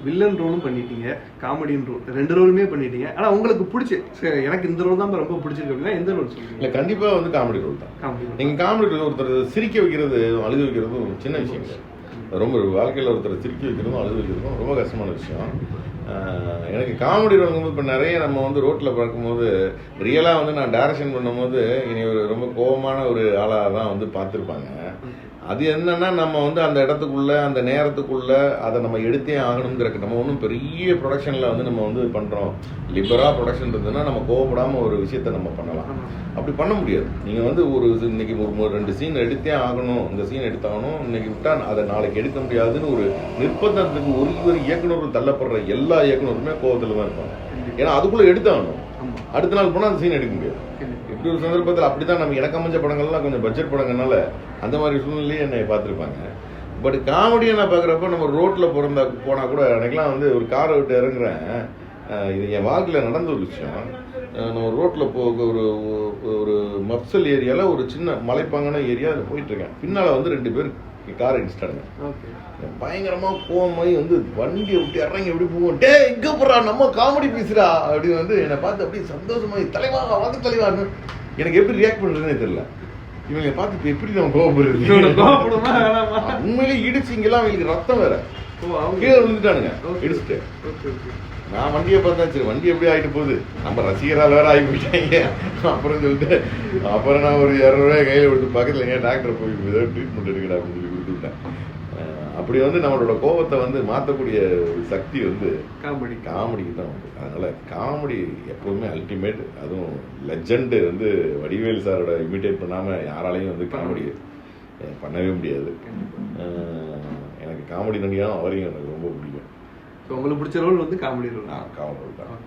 Villain ரோலும் பண்ணிட்டீங்க, காமெடியின் role 2 ரோலுமே பண்ணிட்டீங்க. ஆனா உங்களுக்கு பிடிச்ச எனக்கு இந்த ரோல் தான் ரொம்ப பிடிச்சிருக்கு அப்படின்னா எந்த ரோல் சொல்லுவீங்க? இல்லை, கண்டிப்பா வந்து காமெடி ரோல் தான். Comedy role. நீங்க காமெடி ரோல் ஒருத்தர் சிரிக்க வைக்கிறது அழுக வைக்கிறதும் சின்ன விஷயம் இல்லை. ரொம்ப வாழ்க்கையில் ஒருத்தர் சிரிக்க வைக்கிறதும் அழுக வைக்கிறதும் ரொம்ப கஷ்டமான விஷயம். எனக்கு காமெடி ரோல் இப்போ நிறைய நம்ம வந்து ரோட்டில் பார்க்கும்போது ரியலாக வந்து நான் டைரக்ஷன் பண்ணும்போது இனி ஒரு ரொம்ப கோபமான ஒரு ஆளாக தான் வந்து பார்த்துருப்பாங்க. அது என்னன்னா நம்ம வந்து அந்த இடத்துக்குள்ள அந்த நேரத்துக்குள்ள அதை நம்ம எடுத்தே ஆகணுங்கிறக்கு நம்ம ஒன்றும் பெரிய ப்ரொடக்ஷனில் வந்து நம்ம வந்து பண்ணுறோம். லிபரா ப்ரொடக்ஷன் இருந்ததுன்னா நம்ம கோவப்படாமல் ஒரு விஷயத்த நம்ம பண்ணலாம். அப்படி பண்ண முடியாது. நீங்கள் வந்து இன்னைக்கு ஒரு 2 சீன் எடுத்தே ஆகணும், இந்த சீன் எடுத்தாகணும், இன்னைக்கு விட்டால் அதை நாளைக்கு எடுக்க முடியாதுன்னு ஒரு நிர்பந்தத்துக்கு ஒரு இயக்குனரும் தள்ளப்படுற எல்லா இயக்குனருமே கோவத்தில் தான் இருப்பாங்க. ஏன்னா அதுக்குள்ளே எடுத்தாகணும். அடுத்த நாள் போனால் அந்த சீன் எடுக்க முடியாது. இப்படி ஒரு சந்தர்ப்பத்தில் அப்படிதான் நம்ம எனக்கு அமைஞ்ச படங்கள்லாம் கொஞ்சம் பட்ஜெட் படங்கள்னால அந்த மாதிரி சூழ்நிலையே என்னை பார்த்துருப்பாங்க. பட் காமெடியை நான் பார்க்குறப்ப நம்ம ரோட்டில் போனால் கூட எனக்குலாம் வந்து ஒரு காரை விட்டு இறங்குறேன். இது என் வாழ்க்கையில் நடந்த ஒரு விஷயம். நம்ம ரோட்டில் ஒரு மப்சல் ஏரியாவில் ஒரு சின்ன மலைப்பாங்கான ஏரியா போயிட்டுருக்கேன். பின்னால் வந்து 2 பேர் காரை இடிச்சிட்டாங்க. பயங்கரமாக கோவமாயி வந்து வண்டியை விட்டு இறங்கி எப்படி போவோம், டே இங்கே போடுறா நம்ம காமெடி பேசுகிறா அப்படின்னு வந்து என்னை பார்த்து அப்படியே சந்தோஷமாயி தலைவா வாங்க தலைவான்னு எனக்கு எப்படி ரியாக்ட் பண்ணுறதுன்னு தெரியல. இவங்க பார்த்து இப்போ எப்படி நம்ம கோவப்படுறது, உண்மையிலேயே இடிச்சு இங்கெல்லாம் அவங்களுக்கு ரத்தம் வேற கீழே விழுந்துட்டானுங்க இடிச்சுட்டு. நான் வண்டியை பார்த்தா சரி வண்டி எப்படி ஆகிட்டு போகுது, நம்ம ரசிகரால் வேற ஆகி போயிட்டாங்க. அப்புறம் சொல்லிட்டு அப்புறம் நான் ஒரு 200 ரூபாய் கையில் விட்டு பக்கத்தில் எங்கேயா டாக்டர் போய் ட்ரீட்மெண்ட் எடுக்கடா அப்படின்னு சொல்லி கொடுத்து விட்டேன். அப்படி வந்து நம்மளோட கோபத்தை வந்து மாற்றக்கூடிய சக்தி வந்து காமெடிக்கு தான் உண்டு. அதனால காமெடி எப்பவுமே அல்டிமேட். அதுவும் லெஜெண்டு வந்து வடிவேல் சாரோட இமிட்டேட் பண்ணாமல் யாராலையும் வந்து காமெடி பண்ணவே முடியாது. எனக்கு காமெடி நடிகாவும் அவரையும் எனக்கு ரொம்ப பிடிக்கும். உங்களுக்கு பிடிச்ச ரோல் வந்து காமெடி ரோல். காமெடி ரோல் தான்.